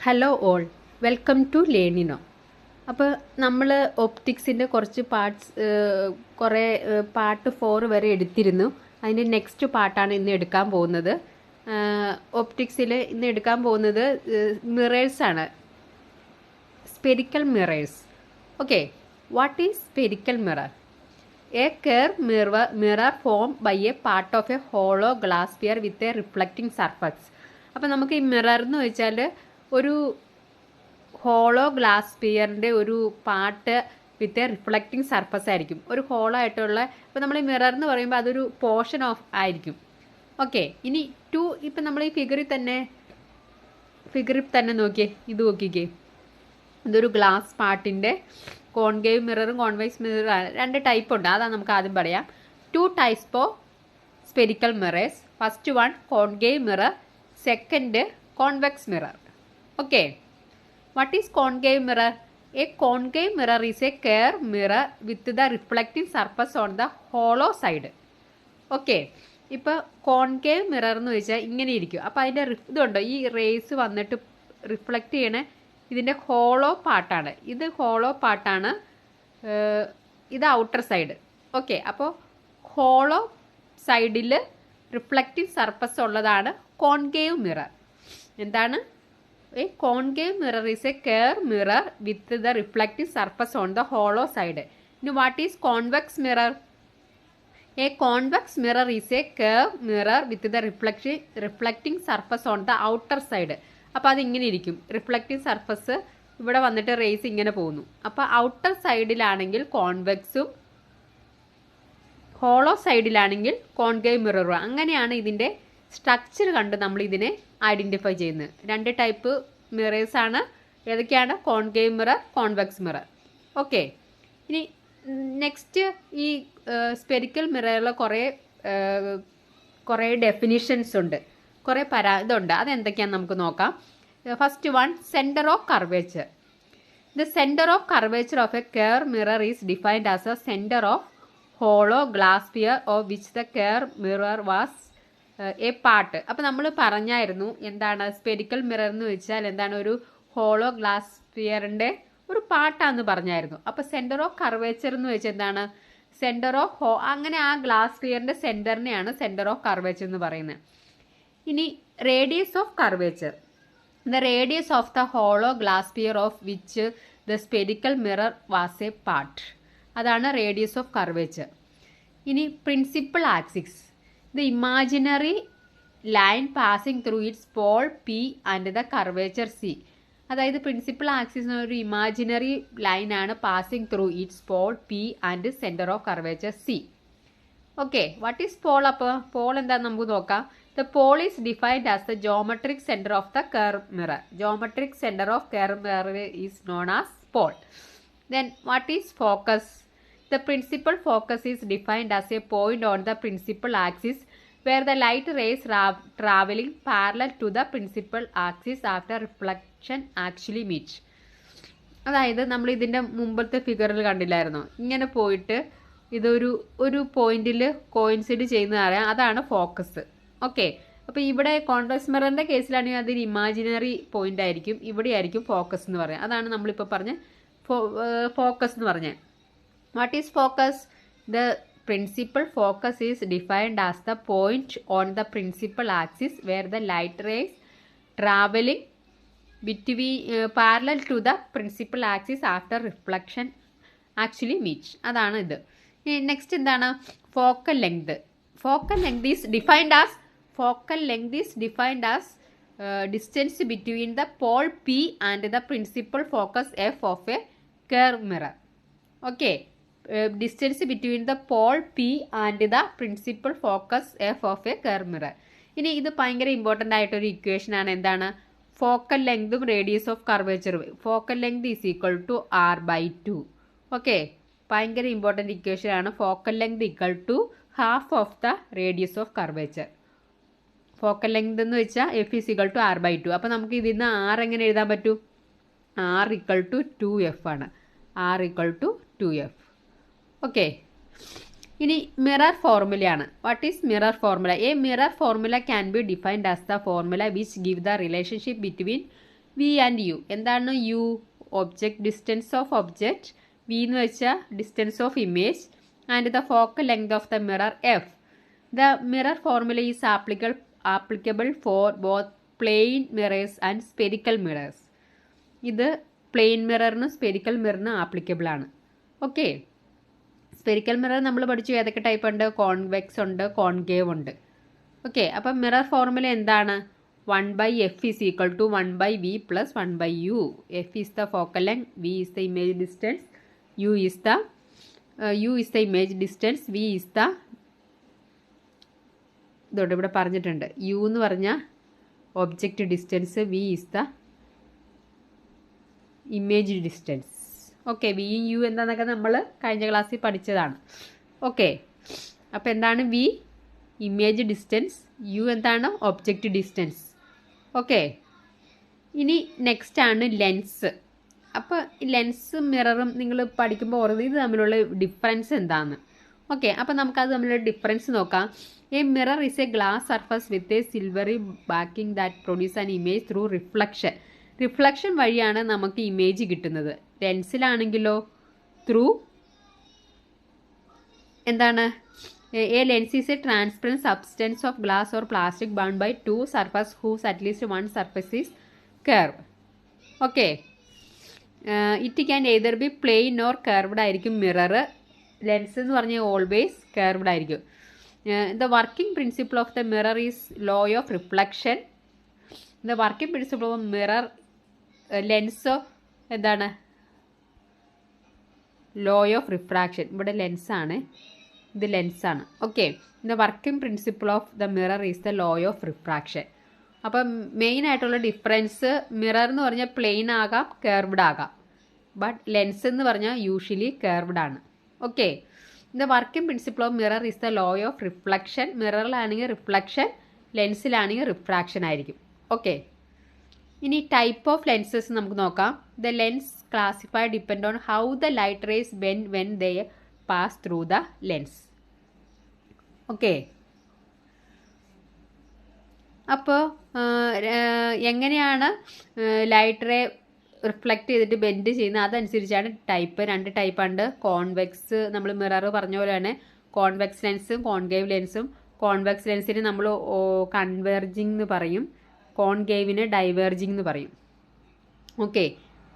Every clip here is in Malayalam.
Hello all, welcome to Learnino. അപ്പോൾ നമ്മൾ ഒപ്റ്റിക്സിൻ്റെ കുറച്ച് കുറേ പാർട്ട് 4 വരെ എടുത്തിരുന്നു. അതിൻ്റെ നെക്സ്റ്റ് പാർട്ടാണ് ഇന്ന് എടുക്കാൻ പോകുന്നത്. ഒപ്റ്റിക്സിൽ ഇന്ന് എടുക്കാൻ പോകുന്നത് മിറേഴ്സാണ്, spherical mirrors. Okay, what is spherical mirror? A curve mirror form by a part of a hollow glass sphere with a reflecting surface. അപ്പോൾ നമുക്ക് ഈ മിറർ എന്ന് വെച്ചാൽ ഒരു ഹോളോ ഗ്ലാസ് സ്ഫിയറിൻ്റെ ഒരു part with a reflecting surface ആയിരിക്കും, ഒരു ഹോളോ ആയിട്ടുള്ള. ഇപ്പോൾ നമ്മൾ ഈ മിറർ എന്ന് പറയുമ്പോൾ അതൊരു പോർഷൻ ഓഫ് ആയിരിക്കും. ഓക്കെ, ഇനി ഇപ്പം നമ്മൾ ഈ ഫിഗറിൽ തന്നെ നോക്കിയേ, ഇത് നോക്കിക്കേ, ഇതൊരു ഗ്ലാസ് പാർട്ടിൻ്റെ കോൺകേവ് മിററും കോൺവെക്സ് മിററും രണ്ട് ടൈപ്പ് ഉണ്ട്. അതാണ് നമുക്ക് ആദ്യം പറയാം. 2 types of spherical mirrors. First one concave mirror, second convex mirror. Okay, what is concave mirror? A concave mirror is a curved mirror with the reflecting surface on the hollow side. Okay, ഇപ്പോൾ കോൺകേവ് മിറർ എന്ന് വെച്ചാൽ ഇങ്ങനെ ഇരിക്കും. അപ്പോൾ അതിൻ്റെ ഇതുണ്ടോ, ഈ റേസ് വന്നിട്ട് റിഫ്ലക്റ്റ് ചെയ്യണ ഇതിൻ്റെ ഹോളോ പാർട്ടാണ്. ഇത് ഹോളോ പാർട്ടാണ്, ഇത് ഔട്ടർ സൈഡ്. ഓക്കെ, അപ്പോൾ ഹോളോ സൈഡിൽ റിഫ്ലക്റ്റിംഗ് സർഫസ് ഉള്ളതാണ് കോൺകേവ് മിറർ. എന്താണ്? A concave mirror is a curved mirror with the reflecting surface on the hollow side. Now, what is convex mirror? A convex mirror is a curved mirror with the reflecting surface on the outer side. അപ്പോൾ അതിങ്ങനെ ഇരിക്കും, റിഫ്ലക്റ്റിംഗ് സർഫസ് ഇവിടെ വന്നിട്ട് റേസ് ഇങ്ങനെ പോകുന്നു. അപ്പോൾ ഔട്ടർ സൈഡിലാണെങ്കിൽ കോൺവെക്സും ഹോളോ സൈഡിലാണെങ്കിൽ കോൺകേവ് മിററും. അങ്ങനെയാണ് ഇതിൻ്റെ സ്ട്രക്ചർ കണ്ട് നമ്മൾ ഇതിനെ ഐഡൻറ്റിഫൈ ചെയ്യുന്നത്. 2 ടൈപ്പ് മിറേഴ്സ് ആണ്. ഏതൊക്കെയാണ്? Concave mirror, convex mirror. Okay, ഇനി നെക്സ്റ്റ് ഈ സ്പെരിക്കൽ മിററിൽ കുറേ ഡെഫിനിഷൻസ് ഉണ്ട്, കുറേ ഇതുണ്ട്. അതെന്തൊക്കെയാണെന്ന് നമുക്ക് നോക്കാം. First one, centre of curvature. The centre of curvature of A curve mirror is defined as A centre of hollow glass sphere of which the curve mirror was A part. അപ്പോൾ നമ്മൾ പറഞ്ഞായിരുന്നു എന്താണ് സ്പെരിക്കൽ മിറർ എന്ന് വെച്ചാൽ എന്താണ്, ഒരു ഹോളോ ഗ്ലാസ് സ്ഫിയറിൻ്റെ ഒരു പാർട്ടാന്ന് പറഞ്ഞായിരുന്നു. അപ്പോൾ സെൻറ്റർ ഓഫ് കർവേച്ചർ എന്ന് വെച്ചാൽ എന്താണ്, സെൻറ്റർ ഓഫ് അങ്ങനെ ആ ഗ്ലാസ് സ്ഫിയറിൻ്റെ സെൻറ്ററിനെയാണ് സെൻറ്റർ ഓഫ് കർവേച്ചർ എന്ന് പറയുന്നത്. ഇനി radius of curvature, the radius of the hollow glass sphere of which the spherical mirror was A part. അതാണ് റേഡിയസ് ഓഫ് കർവേച്ചർ. ഇനി principal axis, the imaginary line passing through its pole P and the curvature C. അതായത് പ്രിൻസിപ്പൽ ആക്സിസ് ഒരു ഇമാജിനറി ലൈനാണ് passing through its pole P and centre of curvature C. Okay, what is pole? അപ്പോൾ പോൾ എന്താണെന്ന് നമുക്ക് നോക്കാം. The pole is defined as the geometric centre of the curve mirror. Geometric centre of curve mirror is known as pole. Then what is focus? The principal focus is defined as a point on the principal axis where the light rays traveling parallel to the principal axis after reflection actually meet. അതായത് നമ്മൾ ഇതിൻ്റെ മുമ്പത്തെ ഫിഗറിൽ കണ്ടില്ലായിരുന്നോ, ഇങ്ങനെ പോയിട്ട് ഇതൊരു പോയിന്റിൽ കോയിൻസൈഡ് ചെയ്യുന്നത് അറിയാം, അതാണ് ഫോക്കസ്. ഓക്കെ, അപ്പോൾ ഇവിടെ കോൺവെക്സ് മിററിൻ്റെ കേസിലാണെങ്കിൽ അതൊരു ഇമാജിനറി പോയിന്റ് ആയിരിക്കും, ഇവിടെ ആയിരിക്കും ഫോക്കസ് എന്ന് പറയാം. അതാണ് നമ്മളിപ്പോൾ പറഞ്ഞ ഫോക്കസ് എന്ന് പറഞ്ഞത്. What is focus? The principal focus is defined as the point on the principal axis where the light rays traveling parallel to the principal axis after reflection actually meet. അതാണ് ഇത്. നെക്സ്റ്റ് എന്താണ്? Focal length. Focal length is defined as distance between the pole P and the principal focus F of a curved mirror. Okay, distance between the pole P and the principal focus F of a curved mirror. ഇനി ഇത് ഭയങ്കര ഇമ്പോർട്ടൻ്റ് ആയിട്ടൊരു ഇക്വേഷൻ ആണ്. എന്താണ്? ഫോക്കൽ ലെങ്തും റേഡിയസ് ഓഫ് കർവേച്ചറും. Focal length is equal to R/2. Okay, ഭയങ്കര ഇമ്പോർട്ടൻ്റ് ഇക്വേഷൻ ആണ്. Focal length equal to half of the radius of curvature. Focal length എന്ന് വെച്ചാൽ F is equal to R/2. അപ്പോൾ നമുക്ക് ഇതിൽ നിന്ന് R എങ്ങനെ എഴുതാൻ പറ്റും? R ഈക്വൽ ടു 2F ആണ്. R equal to 2F. Okay, ഇനി മിറർ ഫോർമുലയാണ്. What is mirror formula? A mirror formula can be defined as the formula which give the relationship between V and U. എന്താണ് U? Object, distance of object. V എന്ന് വെച്ചാൽ distance of image. And the focal length of the mirror F. The mirror formula is applicable for both plane mirrors and spherical mirrors. ഇത് പ്ലെയിൻ മിററിനും സ്പെരിക്കൽ മിററിനും ആപ്ലിക്കബിൾ ആണ്. ഓക്കെ, സ്പെരിക്കൽ മിറർ നമ്മൾ പഠിച്ചു ഏതൊക്കെ ടൈപ്പ് ഉണ്ട്? കോൺവെക്സ് ഉണ്ട്, കോൺകേവ് ഉണ്ട്. ഓക്കെ, അപ്പം മിറർ ഫോർമുല എന്താണ്? 1/f is equal to 1/v plus 1/u. f is the focal length, v is the image distance, u is the image distance, v is the ഇതോടെ ഇവിടെ പറഞ്ഞിട്ടുണ്ട്. u എന്ന് പറഞ്ഞാൽ object distance, v is the image distance. Okay, വിയും യു എന്താണെന്നൊക്കെ നമ്മൾ കഴിഞ്ഞ ക്ലാസ്സിൽ പഠിച്ചതാണ്. ഓക്കെ, അപ്പോൾ എന്താണ് വി? Image distance. യു എന്താണ്? Object distance. ഓക്കെ, ഇനി നെക്സ്റ്റ് ആണ് ലെൻസ്. അപ്പോൾ ലെൻസും മിററും നിങ്ങൾ പഠിക്കുമ്പോൾ ഓർമ്മ ഇത് തമ്മിലുള്ള ഡിഫറൻസ് എന്താണെന്ന്. ഓക്കെ, അപ്പോൾ നമുക്കത് തമ്മിലുള്ള ഡിഫറൻസ് നോക്കാം. A mirror is a glass surface with a silvery backing that produce an image through reflection. Reflection വഴിയാണ് നമുക്ക് ഇമേജ് കിട്ടുന്നത്. ലെൻസിലാണെങ്കിലോ ത്രൂ എന്താണ്? A lens is a transparent substance of glass or plastic bound by two surface whose at least one surface is curve. Okay, it can either be plane or curved ആയിരിക്കും മിറർ. ലെൻസ് എന്ന് പറഞ്ഞാൽ ഓൾവേസ് കർവ്ഡ് ആയിരിക്കും. The working principle of the mirror is law of reflection. The working principle of mirror ലെൻസോ എന്താണ്? Law of refraction. ഇവിടെ ലെൻസാണ്, ഇത് ലെൻസാണ്. Okay, the working principle of the mirror is the law of refraction. അപ്പം മെയിൻ ആയിട്ടുള്ള ഡിഫറൻസ്, മിറർ എന്ന് പറഞ്ഞാൽ പ്ലെയിൻ ആകാം, കർവ്ഡ് ആകാം. ബട്ട് ലെൻസ് എന്ന് പറഞ്ഞാൽ യൂഷ്വലി കർവ്ഡ് ആണ്. Okay, the working principle of mirror is the law of reflection. മിററിലാണെങ്കിൽ റിഫ്ലക്ഷൻ, ലെൻസിലാണെങ്കിൽ റിഫ്രാക്ഷൻ ആയിരിക്കും. ഓക്കെ, ഇനി ടൈപ്പ് ഓഫ് ലെൻസസ് നമുക്ക് നോക്കാം. The lens classify depend on how the light rays bend when they pass through the lens. Okay, അപ്പോൾ എങ്ങനെയാണ് ലൈറ്റ് റേ റിഫ്ലക്റ്റ് ചെയ്തിട്ട് ബെൻഡ് ചെയ്യുന്നത് അതനുസരിച്ചാണ് ടൈപ്പ്. രണ്ട് ടൈപ്പുണ്ട്. കോൺവെക്സ്, നമ്മൾ മിറർ പറഞ്ഞ പോലെയാണ് കോൺവെക്സ് ലെൻസും കോൺകേവ് ലെൻസും. കോൺവെക്സ് ലെൻസിന് നമ്മൾ കൺവെർജിങ് എന്ന് പറയും, കോൺകേവിന് ഡൈവേർജിങ് എന്ന് പറയും. ഓക്കെ,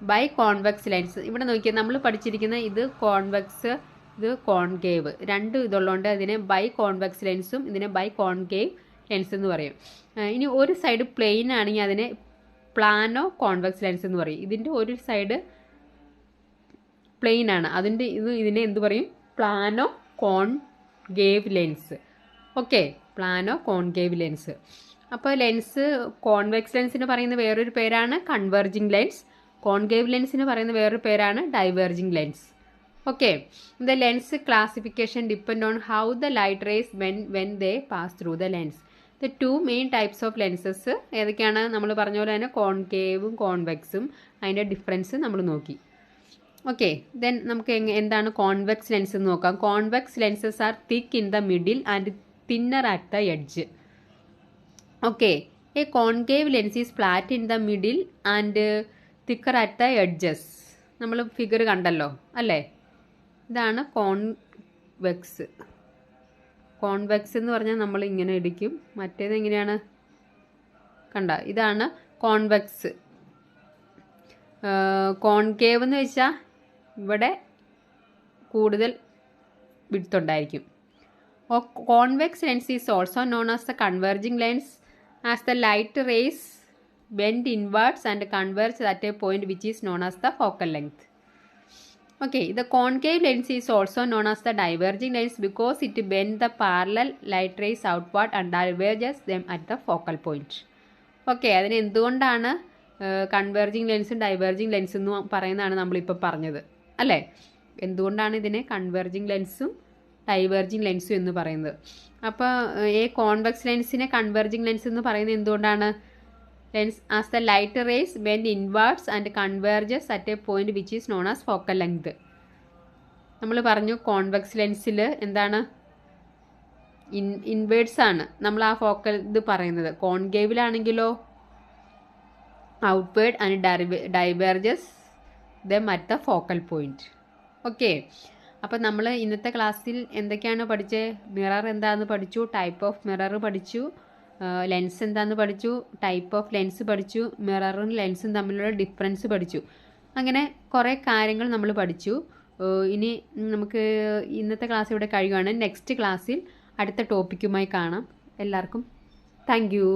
ബൈ കോൺവെക്സ് ലെൻസ് ഇവിടെ നോക്കിയാൽ നമ്മൾ പഠിച്ചിരിക്കുന്ന ഇത് കോൺവെക്സ്, ഇത് കോൺകേവ്, രണ്ട് ഇതുള്ളതുകൊണ്ട് അതിനെ ബൈ കോൺവെക്സ് ലെൻസും ഇതിനെ ബൈ കോൺകേവ് ലെൻസ് എന്ന് പറയും. ഇനി ഒരു സൈഡ് പ്ലെയിൻ ആണെങ്കിൽ അതിനെ പ്ലാനോ കോൺവെക്സ് ലെൻസ് എന്ന് പറയും. ഇതിൻ്റെ ഒരു സൈഡ് പ്ലെയിൻ ആണ്, ഇതിനെ എന്ത് പറയും? Plano concave lens. Okay, plano concave lens. അപ്പോൾ ലെൻസ് കോൺവെക്സ് ലെൻസിന് പറയുന്ന വേറൊരു പേരാണ് കൺവെർജിങ് ലെൻസ്. കോൺകേവ് ലെൻസിന് പറയുന്ന വേറൊരു പേരാണ് diverging lens. Okay, the lens classification depend on how the light rays when they pass through the lens. The two main types of lenses ഏതൊക്കെയാണ്? നമ്മൾ പറഞ്ഞ പോലെ തന്നെ കോൺകേവും കോൺവെക്സും. അതിൻ്റെ ഡിഫറൻസ് നമ്മൾ നോക്കി. ഓക്കെ, ദെൻ നമുക്ക് എന്താണ് കോൺവെക്സ് ലെൻസ് എന്ന് നോക്കാം. Convex lenses are thick in the middle and thinner at the edge. Okay, a concave lens is flat in the middle and thicker at the edges. നമ്മൾ ഫിഗർ കണ്ടല്ലോ അല്ലേ? ഇതാണ് കോൺവെക്സ്. കോൺവെക്സ് എന്ന് പറഞ്ഞാൽ നമ്മൾ ഇങ്ങനെ ഇടിക്കും, മറ്റേത് എങ്ങനെയാണ് കണ്ട? ഇതാണ് കോൺവെക്സ്. കോൺകേവ് എന്ന് വെച്ചാൽ ഇവിടെ കൂടുതൽ വിഡ്ത്ത് ഉണ്ടായിരിക്കും. Convex lens is also known as the converging lens as the light raise bend inwards and converge at a point which is known as the focal length. Okay, the concave lens is also known as the diverging lens because it bends the parallel light rays outward and diverges them at the focal point. Okay, അതിന് എന്തുകൊണ്ടാണ് കൺവെർജിങ് ലെൻസും ഡൈവേർജിങ് ലെൻസ് എന്ന് പറയുന്നതാണ് നമ്മളിപ്പോൾ പറഞ്ഞത് അല്ലേ? എന്തുകൊണ്ടാണ് ഇതിനെ കൺവെർജിങ് ലെൻസും ഡൈവേർജിങ് ലെൻസും എന്ന് പറയുന്നത്? അപ്പോൾ ഈ കോൺവെക്സ് ലെൻസിനെ കൺവെർജിങ് ലെൻസ് എന്ന് പറയുന്നത് എന്തുകൊണ്ടാണ്? Lens as the light rays bend inwards and converges at a point which is known as focal length. നമ്മൾ പറഞ്ഞു കോൺവെക്സ് ലെൻസിൽ എന്താണ്? ഇൻവേർഡ്സ് ആണ് നമ്മൾ ആ ഫോക്കൽ ഇത് പറയുന്നത്. കോൺകേവിലാണെങ്കിലോ outward and diverges them at the focal point. Okay, അപ്പോൾ നമ്മൾ ഇന്നത്തെ ക്ലാസ്സിൽ എന്തൊക്കെയാണ് പഠിച്ചത്? മിറർ എന്താണെന്ന് പഠിച്ചു, ടൈപ്പ് ഓഫ് മിറർ പഠിച്ചു, ലെൻസ് എന്താണെന്ന് പഠിച്ചു, ടൈപ്പ് ഓഫ് ലെൻസ് പഠിച്ചു, മിററും ലെൻസും തമ്മിലുള്ള ഡിഫറൻസ് പഠിച്ചു. അങ്ങനെ കുറേ കാര്യങ്ങൾ നമ്മൾ പഠിച്ചു. ഇനി നമുക്ക് ഇന്നത്തെ ക്ലാസ് ഇവിടെ കഴിയുകയാണ്. നെക്സ്റ്റ് ക്ലാസ്സിൽ അടുത്ത ടോപ്പിക്കുമായി കാണാം. എല്ലാവർക്കും താങ്ക് യു.